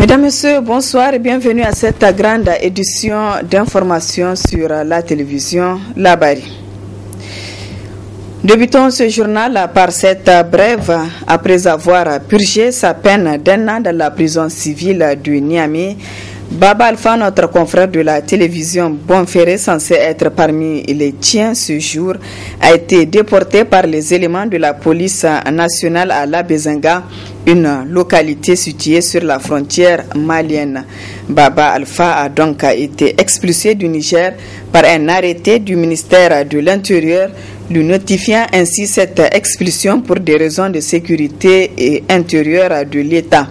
Mesdames, Messieurs, bonsoir et bienvenue à cette grande édition d'information sur la télévision Labari. Débutons ce journal par cette brève. Après avoir purgé sa peine d'un an dans la prison civile de Niamey, Baba Alpha, notre confrère de la télévision Bonferré, censé être parmi les tiens ce jour, a été déporté par les éléments de la police nationale à Labezenga, une localité située sur la frontière malienne. Baba Alpha a donc été expulsé du Niger par un arrêté du ministère de l'Intérieur, lui notifiant ainsi cette expulsion pour des raisons de sécurité et intérieure de l'État.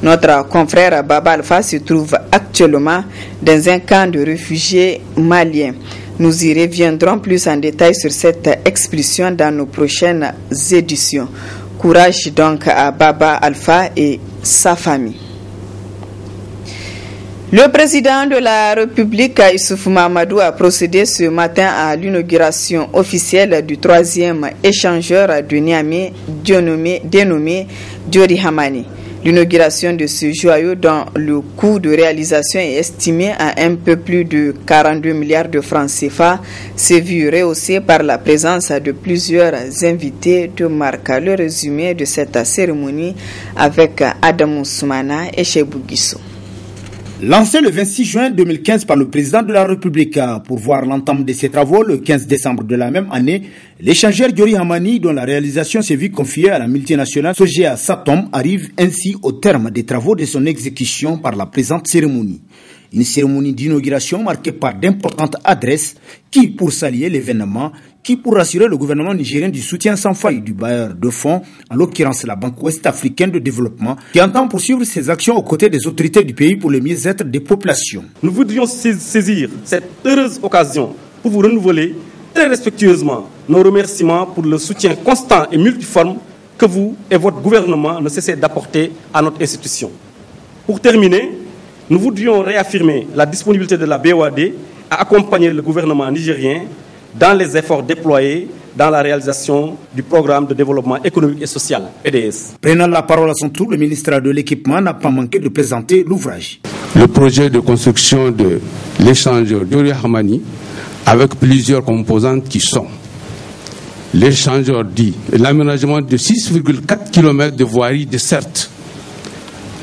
Notre confrère Baba Alpha se trouve actuellement dans un camp de réfugiés maliens. Nous y reviendrons plus en détail sur cette expulsion dans nos prochaines éditions. Courage donc à Baba Alpha et sa famille. Le président de la République, Issoufou Mahamadou, a procédé ce matin à l'inauguration officielle du 3e échangeur de Niamey dénommé Diori Hamani. L'inauguration de ce joyau, dont le coût de réalisation est estimé à un peu plus de 42 milliards de francs CFA, s'est vu rehaussé par la présence de plusieurs invités de marque. Le résumé de cette cérémonie avec Adam Soumana et Chebou Guissou. Lancé le 26 juin 2015 par le président de la République pour voir l'entame de ses travaux le 15 décembre de la même année, l'échangeur Diori Hamani, dont la réalisation s'est vue confiée à la multinationale Sogea Satom, arrive ainsi au terme des travaux de son exécution par la présente cérémonie. Une cérémonie d'inauguration marquée par d'importantes adresses qui, pour saluer l'événement, qui pour rassurer le gouvernement nigérien du soutien sans faille du bailleur de fonds, en l'occurrence la Banque ouest-africaine de développement, qui entend poursuivre ses actions aux côtés des autorités du pays pour le mieux-être des populations. Nous voudrions saisir cette heureuse occasion pour vous renouveler très respectueusement nos remerciements pour le soutien constant et multiforme que vous et votre gouvernement ne cessez d'apporter à notre institution. Pour terminer, nous voudrions réaffirmer la disponibilité de la BOAD à accompagner le gouvernement nigérien dans les efforts déployés dans la réalisation du programme de développement économique et social, PDS. Prenant la parole à son tour, le ministre de l'Équipement n'a pas manqué de présenter l'ouvrage. Le projet de construction de l'échangeur Diori Hamani, avec plusieurs composantes qui sont l'échangeur dit l'aménagement de 6,4 km de voirie desserte,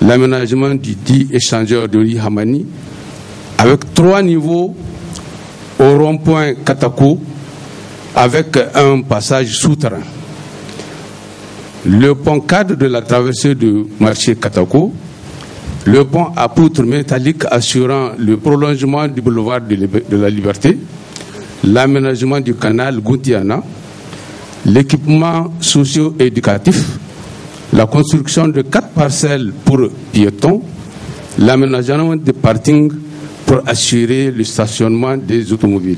l'aménagement du dit échangeur Diori Hamani, avec 3 niveaux au rond-point Katako, avec un passage souterrain. Le pont cadre de la traversée du marché Katako, le pont à poutres métalliques assurant le prolongement du boulevard de la Liberté, l'aménagement du canal Goutiana, l'équipement socio-éducatif, la construction de 4 parcelles pour piétons, l'aménagement des parkings pour assurer le stationnement des automobiles.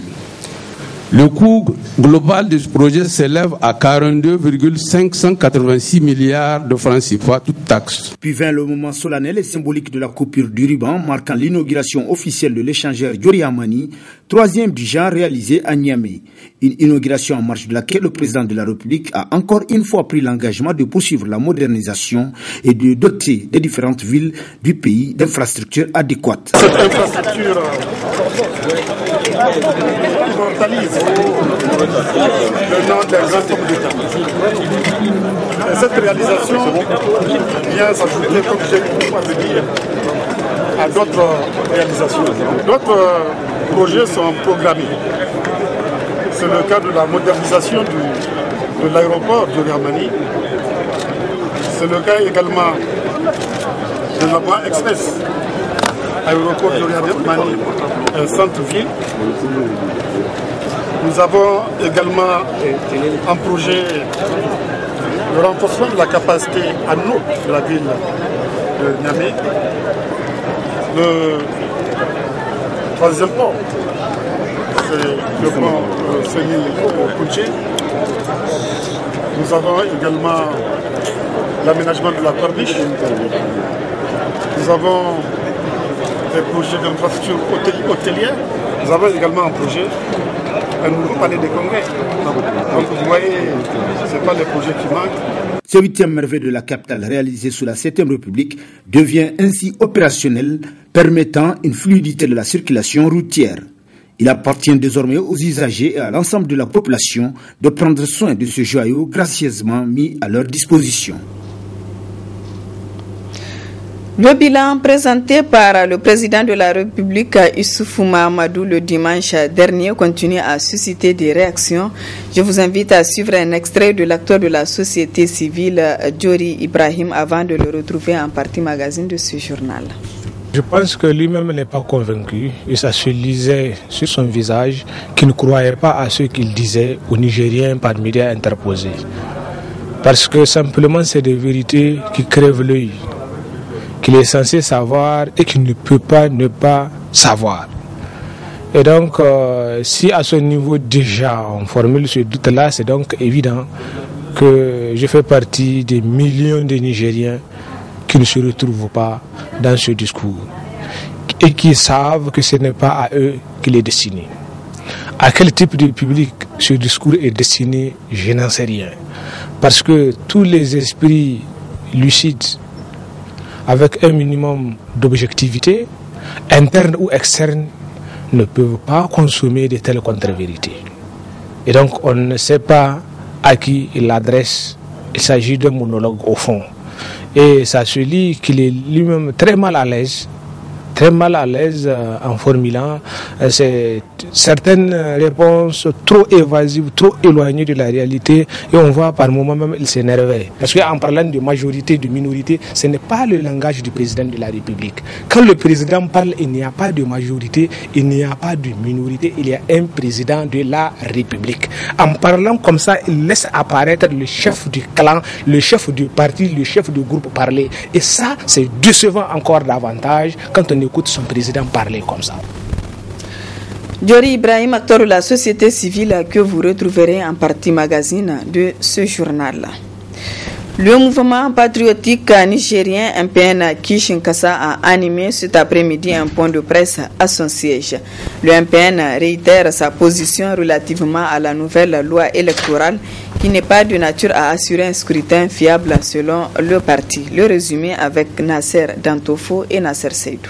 Le coût global de ce projet s'élève à 42,586 milliards de francs CFA, toutes taxes. Puis vint le moment solennel et symbolique de la coupure du ruban, marquant l'inauguration officielle de l'échangeur Diori Hamani, 3e du genre réalisé à Niamey. Une inauguration en marche de laquelle le président de la République a encore une fois pris l'engagement de poursuivre la modernisation et de doter les différentes villes du pays d'infrastructures adéquates. Cette infrastructure immortalise le nom d'un grand homme d'État. Cette réalisation vient s'ajouter, comme j'ai eu à le dire, à d'autres réalisations. D'autres projets sont programmés. C'est le cas de la modernisation de l'aéroport de Hamani. C'est le cas également de la voie express. Aéroport de Hamani, un centre-ville. Nous avons également un projet de renforcement de la capacité en eau de la ville de Niamey. Le 3e pont, c'est le pont Séni-Kounché. Nous avons également l'aménagement de la corniche. Nous avons des projets d'infrastructure hôtelière. Nous avons également un projet, un nouveau palais des congrès. Donc vous voyez, ce n'est pas les projets qui manquent. Ce 8e merveille de la capitale réalisé sous la 7e République devient ainsi opérationnel, permettant une fluidité de la circulation routière. Il appartient désormais aux usagers et à l'ensemble de la population de prendre soin de ce joyau gracieusement mis à leur disposition. Le bilan présenté par le président de la République, Issoufou Mahamadou, le dimanche dernier continue à susciter des réactions. Je vous invite à suivre un extrait de l'acteur de la société civile, Diori Ibrahim, avant de le retrouver en partie magazine de ce journal. Je pense que lui-même n'est pas convaincu et ça se lisait sur son visage qu'il ne croyait pas à ce qu'il disait aux Nigériens par médias interposés. Parce que simplement c'est des vérités qui crèvent l'œil, qu'il est censé savoir et qu'il ne peut pas ne pas savoir. Et donc, si à ce niveau déjà on formule ce doute-là, c'est donc évident que je fais partie des millions de Nigériens qui ne se retrouvent pas dans ce discours et qui savent que ce n'est pas à eux qu'il est destiné. À quel type de public ce discours est destiné, je n'en sais rien. Parce que tous les esprits lucides, avec un minimum d'objectivité, interne ou externe, ne peuvent pas consommer de telles contre-vérités. Et donc on ne sait pas à qui il l'adresse. Il s'agit d'un monologue au fond. Et ça se lit qu'il est lui-même très mal à l'aise en formulant certaines réponses trop évasives, trop éloignées de la réalité, et on voit par moments même il s'énervait. Parce qu'en parlant de majorité, de minorité, ce n'est pas le langage du président de la République. Quand le président parle, il n'y a pas de majorité, il n'y a pas de minorité, il y a un président de la République. En parlant comme ça, il laisse apparaître le chef du clan, le chef du parti, le chef du groupe parler. Et ça, c'est décevant encore davantage quand on écoute son président parler comme ça. Diori Ibrahim, acteur de la société civile que vous retrouverez en partie magazine de ce journal. Le mouvement patriotique nigérien MPN Kishinkasa a animé cet après-midi un point de presse à son siège. Le MPN réitère sa position relativement à la nouvelle loi électorale qui n'est pas de nature à assurer un scrutin fiable selon le parti. Le résumé avec Nasser Dantofo et Nasser Seydou.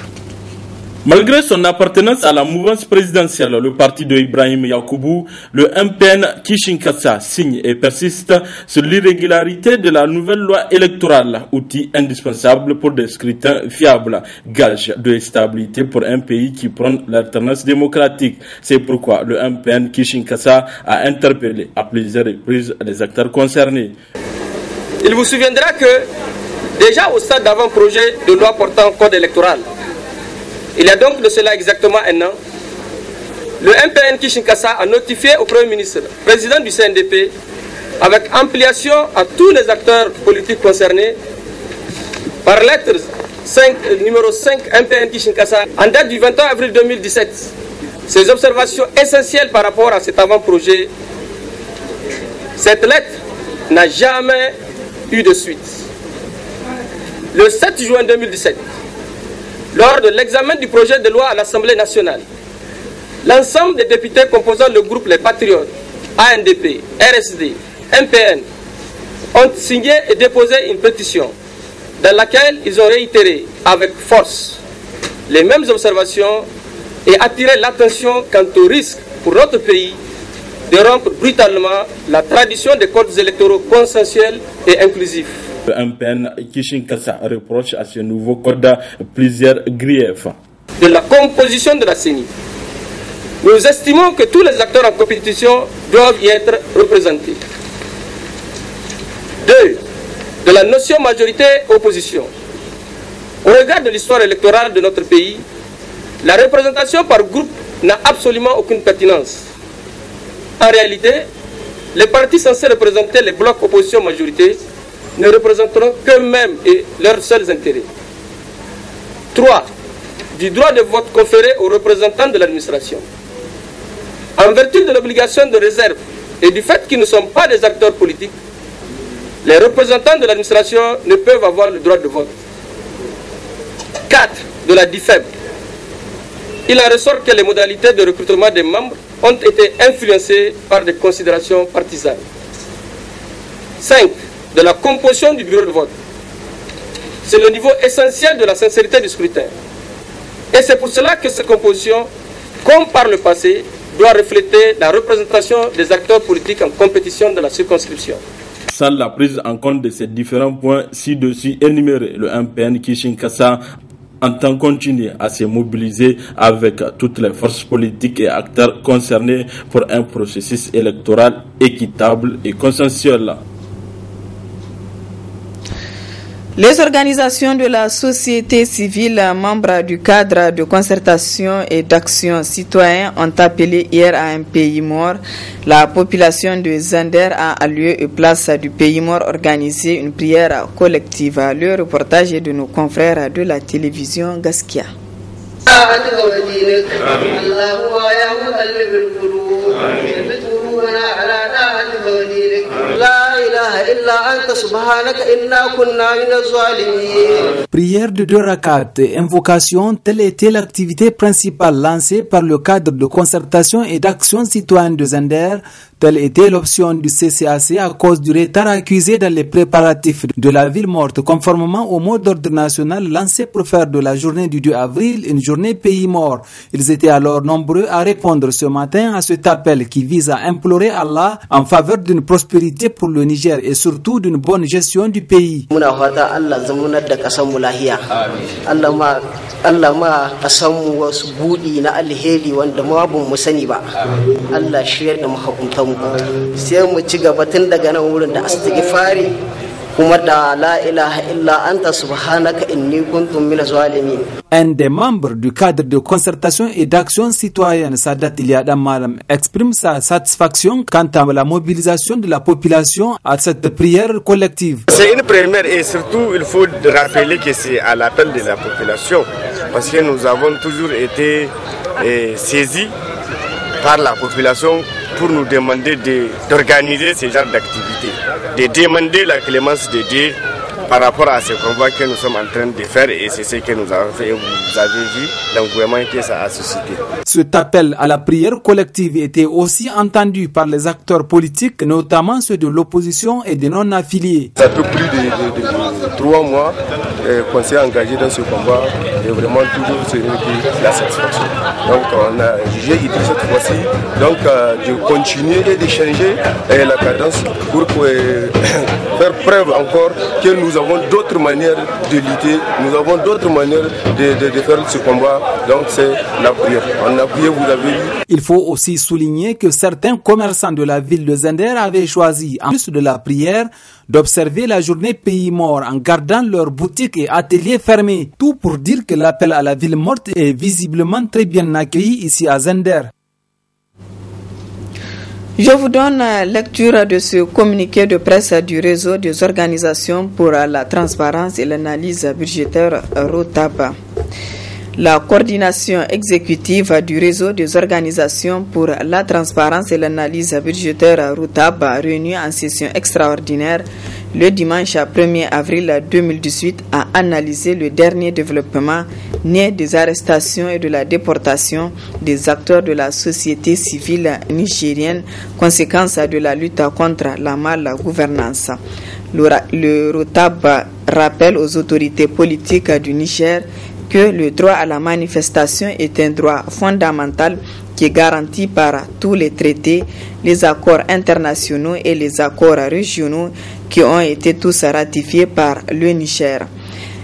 Malgré son appartenance à la mouvance présidentielle, le parti de Ibrahim Yacoubou, le MPN Kishinkasa signe et persiste sur l'irrégularité de la nouvelle loi électorale, outil indispensable pour des scrutins fiables, gage de stabilité pour un pays qui prône l'alternance démocratique. C'est pourquoi le MPN Kishinkasa a interpellé à plusieurs reprises les acteurs concernés. Il vous souviendra que déjà au stade d'avant-projet de loi portant code électoral, il y a donc de cela exactement un an, le MPN Kishinkasa a notifié au Premier ministre, président du CNDP, avec ampliation à tous les acteurs politiques concernés, par lettre numéro 5 MPN Kishinkasa, en date du 21 avril 2017, ces observations essentielles par rapport à cet avant-projet. Cette lettre n'a jamais eu de suite. Le 7 juin 2017, lors de l'examen du projet de loi à l'Assemblée nationale, l'ensemble des députés composant le groupe Les Patriotes, ANDP, RSD, MPN, ont signé et déposé une pétition dans laquelle ils ont réitéré avec force les mêmes observations et attiré l'attention quant au risque pour notre pays de rompre brutalement la tradition des codes électoraux consensuels et inclusifs. Le MPN Kishinkasa reproche à ce nouveau code plusieurs griefs. De la composition de la CENI, nous estimons que tous les acteurs en compétition doivent y être représentés. 2. De la notion majorité-opposition. Au regard de l'histoire électorale de notre pays, la représentation par groupe n'a absolument aucune pertinence. En réalité, les partis censés représenter les blocs opposition-majorité ne représenteront qu'eux-mêmes et leurs seuls intérêts. 3. Du droit de vote conféré aux représentants de l'administration. En vertu de l'obligation de réserve et du fait qu'ils ne sont pas des acteurs politiques, les représentants de l'administration ne peuvent avoir le droit de vote. 4. De la DIFEB. Il en ressort que les modalités de recrutement des membres ont été influencées par des considérations partisanes. 5. de la composition du bureau de vote. C'est le niveau essentiel de la sincérité du scrutin. Et c'est pour cela que cette composition, comme par le passé, doit refléter la représentation des acteurs politiques en compétition de la circonscription. Sans la prise en compte de ces différents points ci-dessus énumérés, le MPN Kishinkasa entend continuer à se mobiliser avec toutes les forces politiques et acteurs concernés pour un processus électoral équitable et consensuel. Les organisations de la société civile, membres du cadre de concertation et d'action citoyenne, ont appelé hier à un pays mort. La population de Zander a, à lieu et place du pays mort, organisé une prière collective. Le reportage est de nos confrères de la télévision Gaskia. Prière de 2 rakats et invocation, telle était l'activité principale lancée par le cadre de concertation et d'action citoyenne de Zander. Telle était l'option du CCAC à cause du retard accusé dans les préparatifs de la ville morte, conformément au mot d'ordre national lancé pour faire de la journée du 2 avril une journée pays mort. Ils étaient alors nombreux à répondre ce matin à cet appel qui vise à implorer Allah en faveur d'une prospérité pour le Niger et surtout d'une bonne gestion du pays. Allah ma kasanmu wasu buɗi na alheri wanda ma ban mu sani ba. Allah shirya da mahakuntanmu. Sai mu ci gaba tun daga nan wurin da astighfari kuma da la ilaha illa anta subhanaka inni kuntu minaz zalimin. Un des membres du cadre de concertation et d'action citoyenne, Sadat Iliadam Malam, exprime sa satisfaction quant à la mobilisation de la population à cette prière collective. C'est une première et surtout il faut rappeler que c'est à l'appel de la population parce que nous avons toujours été saisis par la population pour nous demander d'organiser ce genre d'activité, de demander la clémence de Dieu par rapport à ce combat que nous sommes en train de faire et c'est ce que nous avons fait et vous avez vu l'engouement que ça a suscité. Cet appel à la prière collective était aussi entendu par les acteurs politiques, notamment ceux de l'opposition et des non-affiliés. Ça fait plus de 3 mois qu'on s'est engagé dans ce combat et vraiment toujours c'est la satisfaction. Donc on a jugé cette fois-ci donc de continuer et de changer la cadence pour faire preuve encore que nous avons d'autres manières de lutter, nous avons d'autres manières de faire ce combat. Donc c'est la prière. On a prié, vous avez vu. Il faut aussi souligner que certains commerçants de la ville de Zander avaient choisi, en plus de la prière, d'observer la journée pays mort en gardant leurs boutiques et ateliers fermés. Tout pour dire que l'appel à la ville morte est visiblement très bien accueilli ici à Zander. Je vous donne lecture de ce communiqué de presse du réseau des organisations pour la transparence et l'analyse budgétaire ROTAB. La coordination exécutive du réseau des organisations pour la transparence et l'analyse budgétaire ROTAB, réunie en session extraordinaire le dimanche 1er avril 2018, a analysé le dernier développement né des arrestations et de la déportation des acteurs de la société civile nigérienne, conséquence de la lutte contre la mal-gouvernance. Le ROTAB rappelle aux autorités politiques du Niger que le droit à la manifestation est un droit fondamental qui est garanti par tous les traités, les accords internationaux et les accords régionaux qui ont été tous ratifiés par le Niger.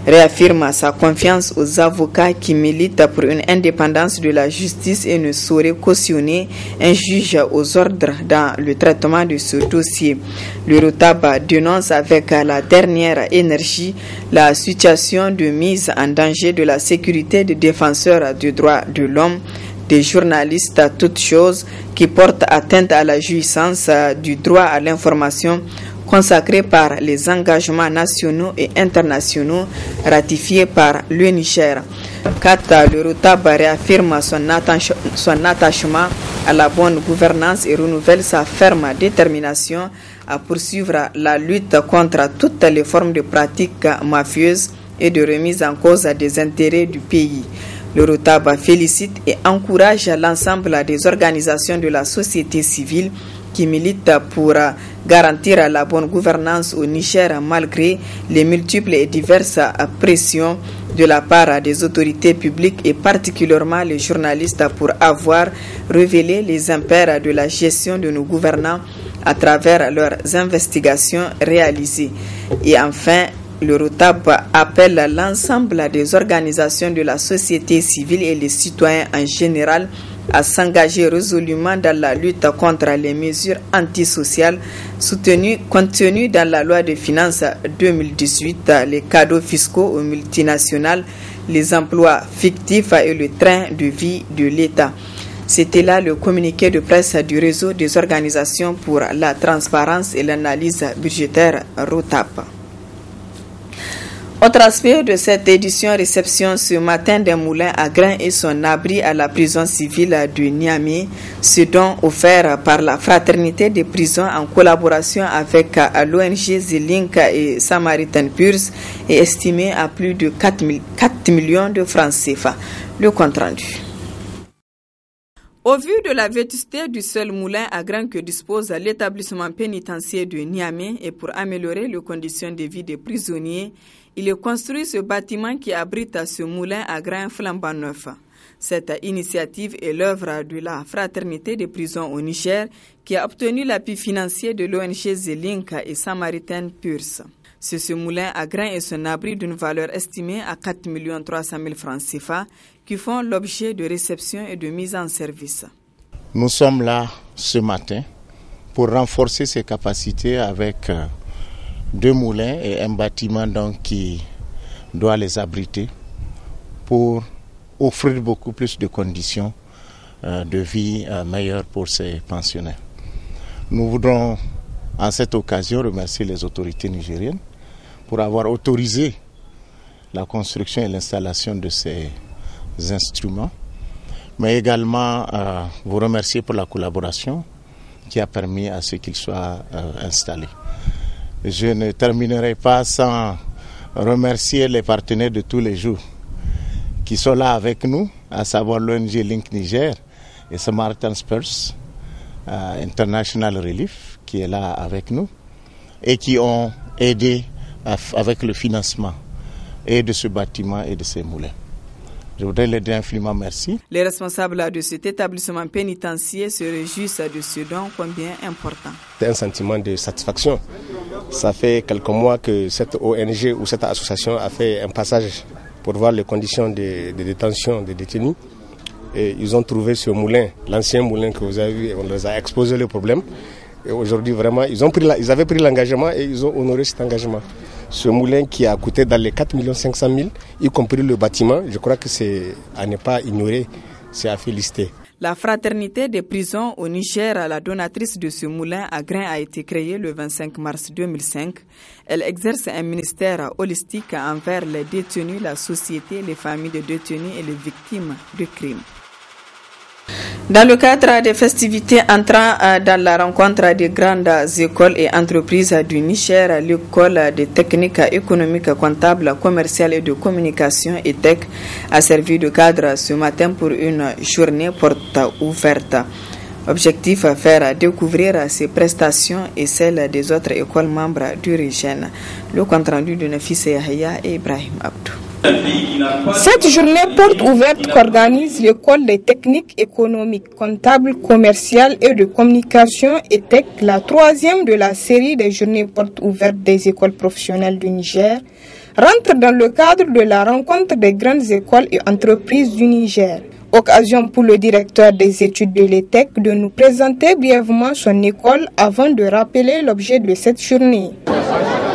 Réaffirme sa confiance aux avocats qui militent pour une indépendance de la justice et ne sauraient cautionner un juge aux ordres dans le traitement de ce dossier. Le ROTAB dénonce avec la dernière énergie la situation de mise en danger de la sécurité des défenseurs des droits de l'homme, des journalistes à toutes choses qui portent atteinte à la jouissance du droit à l'information consacré par les engagements nationaux et internationaux ratifiés par le Niger. Le ROTAB réaffirme son attachement à la bonne gouvernance et renouvelle sa ferme détermination à poursuivre la lutte contre toutes les formes de pratiques mafieuses et de remise en cause des intérêts du pays. Le ROTAB félicite et encourage l'ensemble des organisations de la société civile qui milite pour garantir la bonne gouvernance au Niger malgré les multiples et diverses pressions de la part des autorités publiques et particulièrement les journalistes pour avoir révélé les impairs de la gestion de nos gouvernants à travers leurs investigations réalisées. Et enfin, le ROTAP appelle l'ensemble des organisations de la société civile et les citoyens en général à s'engager résolument dans la lutte contre les mesures antisociales contenues dans la loi de finances 2018, les cadeaux fiscaux aux multinationales, les emplois fictifs et le train de vie de l'État. C'était là le communiqué de presse du réseau des organisations pour la transparence et l'analyse budgétaire ROTAP. Autre aspect de cette édition, réception ce matin d'un moulin à grains et son abri à la prison civile de Niamey, ce don offert par la fraternité des prisons en collaboration avec l'ONG Zelink et Samaritan Purs est estimé à plus de 4 millions de francs CFA. Le compte rendu. Au vu de la vétusté du seul moulin à grains que dispose l'établissement pénitentiaire de Niamey et pour améliorer les conditions de vie des prisonniers, il est construit ce bâtiment qui abrite ce moulin à grains flambant neuf. Cette initiative est l'œuvre de la Fraternité des prisons au Niger qui a obtenu l'appui financier de l'ONG Zelink et Samaritan Purs. C'est ce moulin à grains et son abri d'une valeur estimée à 4 300 000 francs CFA qui font l'objet de réception et de mise en service. Nous sommes là ce matin pour renforcer ses capacités avec 2 moulins et un bâtiment donc qui doit les abriter pour offrir beaucoup plus de conditions de vie meilleures pour ces pensionnaires. Nous voudrons en cette occasion remercier les autorités nigériennes pour avoir autorisé la construction et l'installation de ces instruments, mais également vous remercier pour la collaboration qui a permis à ce qu'ils soient installés. Je ne terminerai pas sans remercier les partenaires de tous les jours qui sont là avec nous, à savoir l'ONG Link Niger et Samaritan Purs International Relief qui est là avec nous et qui ont aidé avec le financement et de ce bâtiment et de ces moulins. Je voudrais leur dire infiniment merci. Les responsables de cet établissement pénitentiaire se réjouissent de ce don combien important. C'est un sentiment de satisfaction. Ça fait quelques mois que cette ONG ou cette association a fait un passage pour voir les conditions de détention des détenus. Et ils ont trouvé ce moulin, l'ancien moulin que vous avez vu, on les a exposé le problème. Et aujourd'hui, vraiment, ils avaient pris l'engagement et ils ont honoré cet engagement. Ce moulin qui a coûté dans les 4 500 000, y compris le bâtiment, je crois que c'est à ne pas ignorer, c'est à féliciter. La Fraternité des prisons au Niger, la donatrice de ce moulin à grains, a été créée le 25 mars 2005. Elle exerce un ministère holistique envers les détenus, la société, les familles de détenus et les victimes de crimes. Dans le cadre des festivités entrant dans la rencontre des grandes écoles et entreprises du Niger, l'école des techniques économiques, comptables, commerciales et de communication ETEC a servi de cadre ce matin pour une journée porte ouverte. Objectif, faire découvrir ses prestations et celles des autres écoles membres du régime. Le compte rendu de Nafisa Yahya et Ibrahim Abdou. Cette journée porte ouverte qu'organise l'école des techniques économiques, comptables, commerciales et de communication ETEC, la 3e de la série des journées portes ouvertes des écoles professionnelles du Niger, rentre dans le cadre de la rencontre des grandes écoles et entreprises du Niger. Occasion pour le directeur des études de l'ETEC de nous présenter brièvement son école avant de rappeler l'objet de cette journée.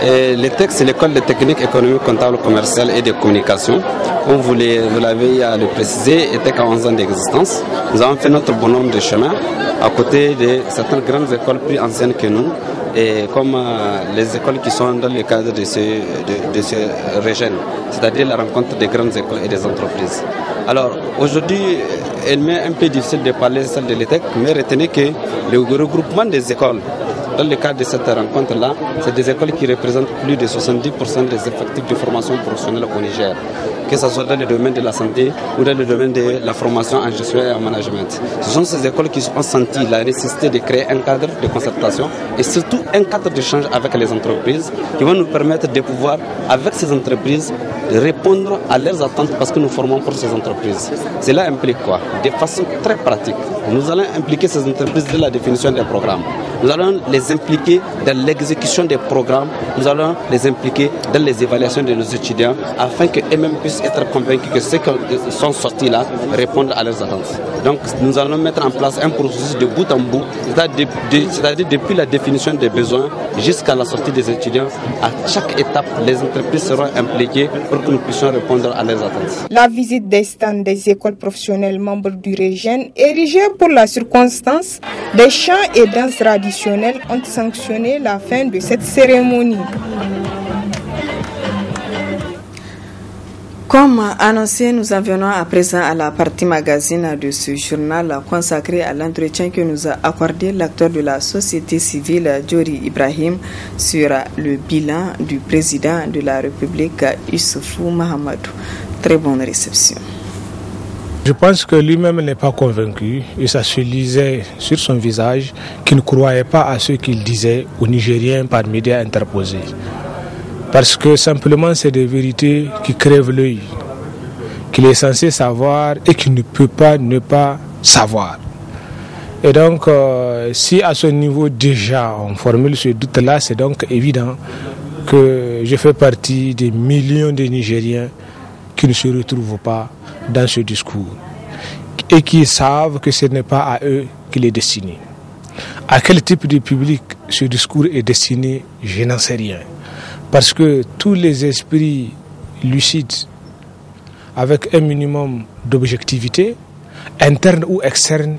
L'ETEC, c'est l'école de techniques économiques, comptables, commerciales et de communication. Comme vous l'avez à le préciser, ETEC a 11 ans d'existence. Nous avons fait notre bonhomme de chemin à côté de certaines grandes écoles plus anciennes que nous, et comme les écoles qui sont dans le cadre de ce régime, c'est-à-dire la rencontre des grandes écoles et des entreprises. Alors aujourd'hui, il m'est un peu difficile de parler de celle de l'ETEC, mais retenez que le regroupement des écoles Dans le cadre de cette rencontre-là, c'est des écoles qui représentent plus de 70% des effectifs de formation professionnelle au Niger, que ce soit dans le domaine de la santé ou dans le domaine de la formation en gestion et en management. Ce sont ces écoles qui ont senti la nécessité de créer un cadre de concertation et surtout un cadre d'échange avec les entreprises qui vont nous permettre de pouvoir, avec ces entreprises, de répondre à leurs attentes parce que nous formons pour ces entreprises. Cela implique quoi? De façon très pratique. Nous allons impliquer ces entreprises dans la définition des programmes. Nous allons les impliquer dans l'exécution des programmes. Nous allons les impliquer dans les évaluations de nos étudiants afin qu'eux-mêmes puissent être convaincus que ceux qui sont sortis là répondent à leurs attentes. Donc nous allons mettre en place un processus de bout en bout, c'est-à-dire depuis la définition des besoins jusqu'à la sortie des étudiants. À chaque étape, les entreprises seront impliquées pour que nous puissions répondre à leurs attentes. La visite des stands des écoles professionnelles membres du REGEN, érigées pour la circonstance, des chants et danses traditionnelles ont sanctionné la fin de cette cérémonie. Comme annoncé, nous en venons à présent à la partie magazine de ce journal consacré à l'entretien que nous a accordé l'acteur de la société civile, Djori Ibrahim, sur le bilan du président de la République, Issoufou Mahamadou. Très bonne réception. Je pense que lui-même n'est pas convaincu et ça se lisait sur son visage qu'il ne croyait pas à ce qu'il disait aux Nigériens par médias interposés. Parce que simplement c'est des vérités qui crèvent l'œil, qu'il est censé savoir et qu'il ne peut pas ne pas savoir. Et donc si à ce niveau déjà on formule ce doute-là, c'est donc évident que je fais partie des millions de Nigériens qui ne se retrouvent pas dans ce discours et qui savent que ce n'est pas à eux qu'il est destiné. À quel type de public ce discours est destiné, je n'en sais rien. Parce que tous les esprits lucides, avec un minimum d'objectivité, interne ou externe,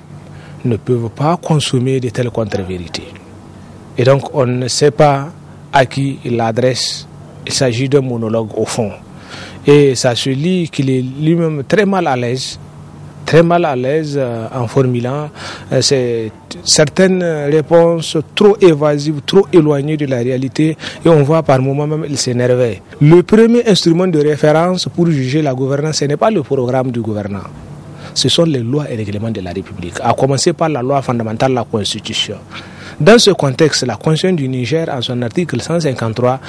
ne peuvent pas consommer de telles contre-vérités. Et donc on ne sait pas à qui il l'adresse. Il s'agit d'un monologue au fond. Et ça se lit qu'il est lui-même très mal à l'aise en formulant certaines réponses trop évasives, trop éloignées de la réalité, et on voit par moments même il s'énervait. Le premier instrument de référence pour juger la gouvernance, ce n'est pas le programme du gouvernant, ce sont les lois et règlements de la République, à commencer par la loi fondamentale, la Constitution. Dans ce contexte, la Constitution du Niger, en son article 153,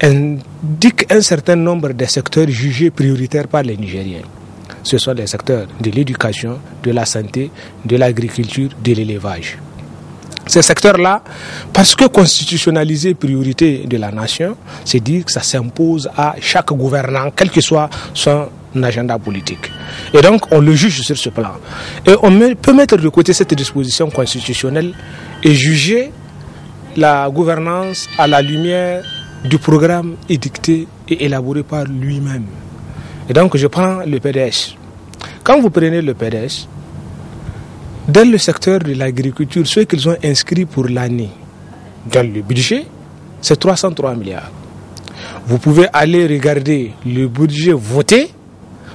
indique un certain nombre de secteurs jugés prioritaires par les Nigériens. Ce sont les secteurs de l'éducation, de la santé, de l'agriculture, de l'élevage. Ces secteurs-là, parce que constitutionnaliser priorité de la nation, c'est dire que ça s'impose à chaque gouvernant, quel que soit son agenda politique. Et donc, on le juge sur ce plan. Et on peut mettre de côté cette disposition constitutionnelle et juger la gouvernance à la lumière du programme édicté et élaboré par lui-même. Et donc, je prends le PDS. Quand vous prenez le PDS, dans le secteur de l'agriculture, ce qu'ils ont inscrit pour l'année dans le budget, c'est 303 milliards. Vous pouvez aller regarder le budget voté,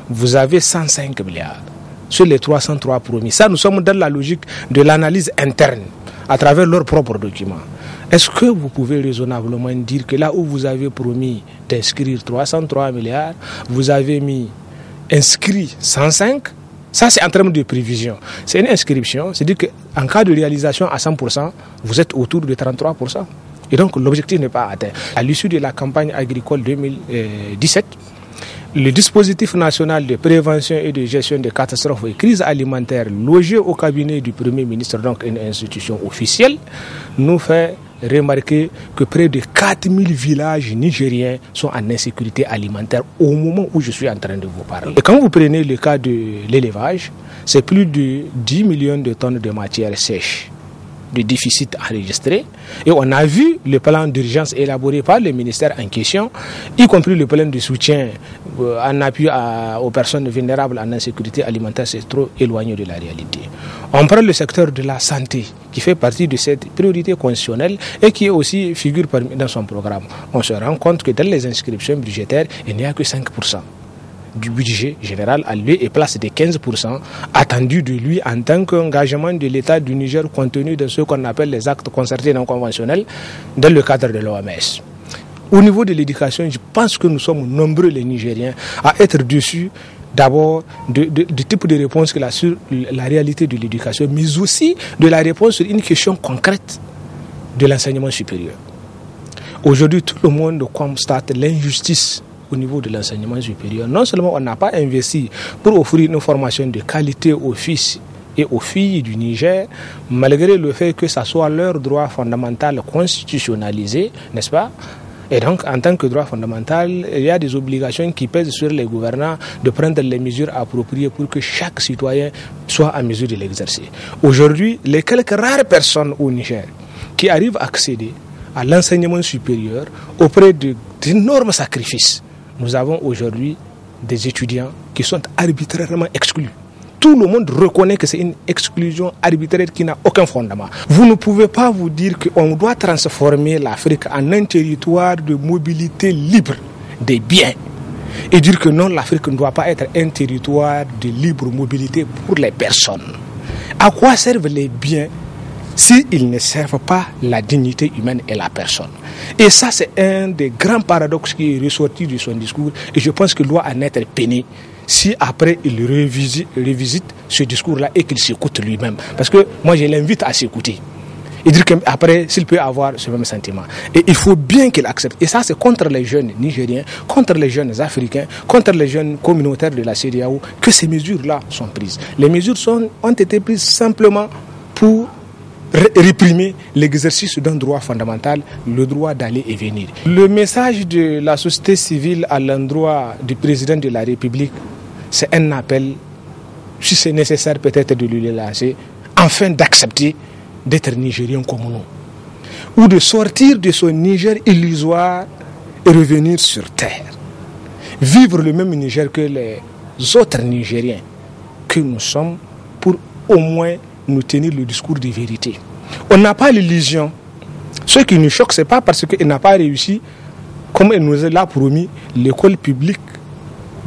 vous avez 105 milliards sur les 303 promis. Ça, nous sommes dans la logique de l'analyse interne à travers leurs propres documents. Est-ce que vous pouvez raisonnablement dire que là où vous avez promis d'inscrire 303 milliards, vous avez inscrit 105? Ça, c'est en termes de prévision. C'est une inscription, c'est-à-dire qu'en cas de réalisation à 100%, vous êtes autour de 33%. Et donc, l'objectif n'est pas atteint. À l'issue de la campagne agricole 2017, le dispositif national de prévention et de gestion des catastrophes et crises alimentaires logé au cabinet du Premier ministre, donc une institution officielle, nous fait remarquer que près de 4000 villages nigériens sont en insécurité alimentaire au moment où je suis en train de vous parler. Et quand vous prenez le cas de l'élevage, c'est plus de 10 millions de tonnes de matière sèche de déficit enregistré. Et on a vu le plan d'urgence élaboré par le ministère en question, y compris le plan de soutien en appui aux personnes vulnérables en insécurité alimentaire. C'est trop éloigné de la réalité. On prend le secteur de la santé, qui fait partie de cette priorité constitutionnelle et qui est aussi figure dans son programme. On se rend compte que dans les inscriptions budgétaires, il n'y a que 5%. du budget général à lieu et place des 15% attendus de lui en tant qu'engagement de l'État du Niger contenu de ce qu'on appelle les actes concertés non conventionnels dans le cadre de l'OMS. Au niveau de l'éducation, je pense que nous sommes nombreux les Nigériens à être dessus d'abord du type de réponse qu'il a sur la réalité de l'éducation, mais aussi de la réponse sur une question concrète de l'enseignement supérieur. Aujourd'hui, tout le monde constate l'injustice au niveau de l'enseignement supérieur. Non seulement on n'a pas investi pour offrir une formation de qualité aux fils et aux filles du Niger, malgré le fait que ça soit leur droit fondamental constitutionnalisé, n'est-ce pas? Et donc, en tant que droit fondamental, il y a des obligations qui pèsent sur les gouvernants de prendre les mesures appropriées pour que chaque citoyen soit en mesure de l'exercer. Aujourd'hui, les quelques rares personnes au Niger qui arrivent à accéder à l'enseignement supérieur auprès d'énormes sacrifices, nous avons aujourd'hui des étudiants qui sont arbitrairement exclus. Tout le monde reconnaît que c'est une exclusion arbitraire qui n'a aucun fondement. Vous ne pouvez pas vous dire qu'on doit transformer l'Afrique en un territoire de mobilité libre des biens et dire que non, l'Afrique ne doit pas être un territoire de libre mobilité pour les personnes. À quoi servent les biens s'ils ne servent pas la dignité humaine et la personne? Et ça, c'est un des grands paradoxes qui est ressorti de son discours et je pense qu'il doit en être peiné si après il revisite ce discours-là et qu'il s'écoute lui-même. Parce que moi, je l'invite à s'écouter. Et dire qu'après, s'il peut avoir ce même sentiment. Et il faut bien qu'il accepte. Et ça, c'est contre les jeunes Nigériens, contre les jeunes Africains, contre les jeunes communautaires de la CEDEAO que ces mesures-là sont prises. Les mesures ont été prises simplement pour réprimer l'exercice d'un droit fondamental, le droit d'aller et venir. Le message de la société civile à l'endroit du président de la République, c'est un appel, si c'est nécessaire peut-être de lui lancer, afin d'accepter d'être Nigérien comme nous, ou de sortir de son Niger illusoire et revenir sur terre. Vivre le même Niger que les autres Nigériens que nous sommes pour au moins nous tenir le discours de vérité. On n'a pas l'illusion. Ce qui nous choque, ce n'est pas parce qu'il n'a pas réussi, comme il nous l'a promis, l'école publique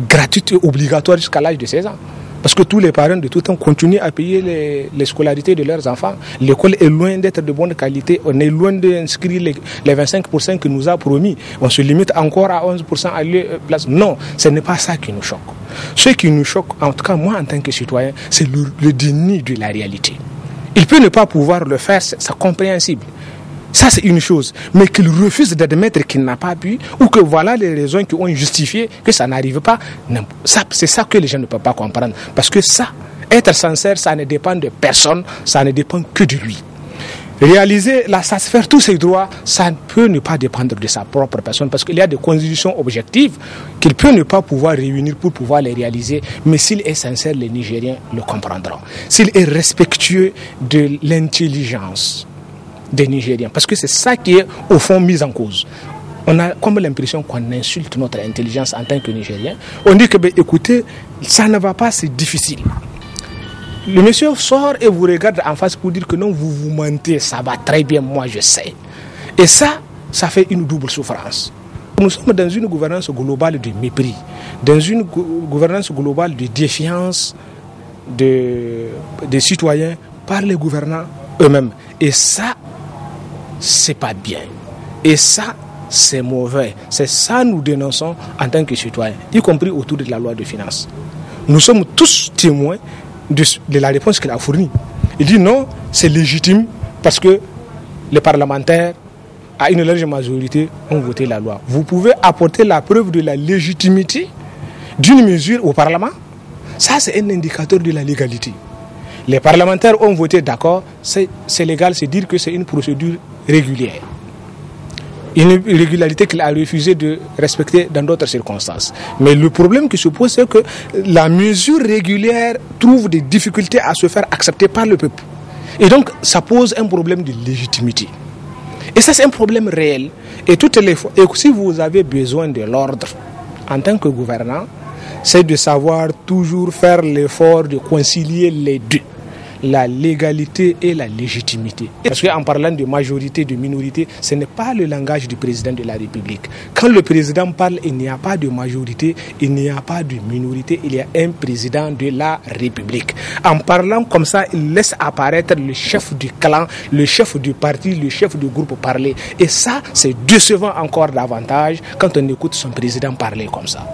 gratuite et obligatoire jusqu'à l'âge de 16 ans. Parce que tous les parents de tout temps continuent à payer les scolarités de leurs enfants. L'école est loin d'être de bonne qualité. On est loin d'inscrire les 25% qu'il nous a promis. On se limite encore à 11% à place. Non, ce n'est pas ça qui nous choque. Ce qui nous choque, en tout cas moi en tant que citoyen, c'est le déni de la réalité. Il peut ne pas pouvoir le faire, c'est compréhensible. Ça, c'est une chose. Mais qu'il refuse d'admettre qu'il n'a pas pu, ou que voilà les raisons qui ont justifié que ça n'arrive pas, c'est ça que les gens ne peuvent pas comprendre. Parce que ça, être sincère, ça ne dépend de personne, ça ne dépend que de lui. Réaliser, satisfaire tous ses droits, ça ne peut ne pas dépendre de sa propre personne, parce qu'il y a des conditions objectives qu'il peut ne pas pouvoir réunir pour pouvoir les réaliser. Mais s'il est sincère, les Nigériens le comprendront. S'il est respectueux de l'intelligence des Nigériens, parce que c'est ça qui est au fond mis en cause. On a comme l'impression qu'on insulte notre intelligence en tant que Nigérien. On dit que, écoutez, ça ne va pas, c'est difficile. Le monsieur sort et vous regarde en face pour dire que non, vous vous mentez, ça va très bien, moi je sais. Et ça fait une double souffrance. Nous sommes dans une gouvernance globale de mépris, dans une gouvernance globale de défiance des citoyens par les gouvernants eux-mêmes. Et ça, c'est pas bien. Et ça, c'est mauvais. C'est ça nous dénonçons en tant que citoyens, y compris autour de la loi de finances. Nous sommes tous témoins de la réponse qu'il a fournie. Il dit non, c'est légitime parce que les parlementaires, à une large majorité, ont voté la loi. Vous pouvez apporter la preuve de la légitimité d'une mesure au Parlement. Ça, c'est un indicateur de la légalité. Les parlementaires ont voté d'accord, c'est légal, c'est dire que c'est une procédure régulière. Une irrégularité qu'il a refusé de respecter dans d'autres circonstances. Mais le problème qui se pose, c'est que la mesure régulière trouve des difficultés à se faire accepter par le peuple. Et donc, ça pose un problème de légitimité. Et ça, c'est un problème réel. Et si vous avez besoin de l'ordre, en tant que gouvernant, c'est de savoir toujours faire l'effort de concilier les deux. la légalité et la légitimité. Parce qu'en parlant de majorité, de minorité, ce n'est pas le langage du président de la République. Quand le président parle, il n'y a pas de majorité, il n'y a pas de minorité, il y a un président de la République. En parlant comme ça, il laisse apparaître le chef du clan, le chef du parti, le chef du groupe parler. Et ça, c'est décevant encore davantage quand on écoute son président parler comme ça.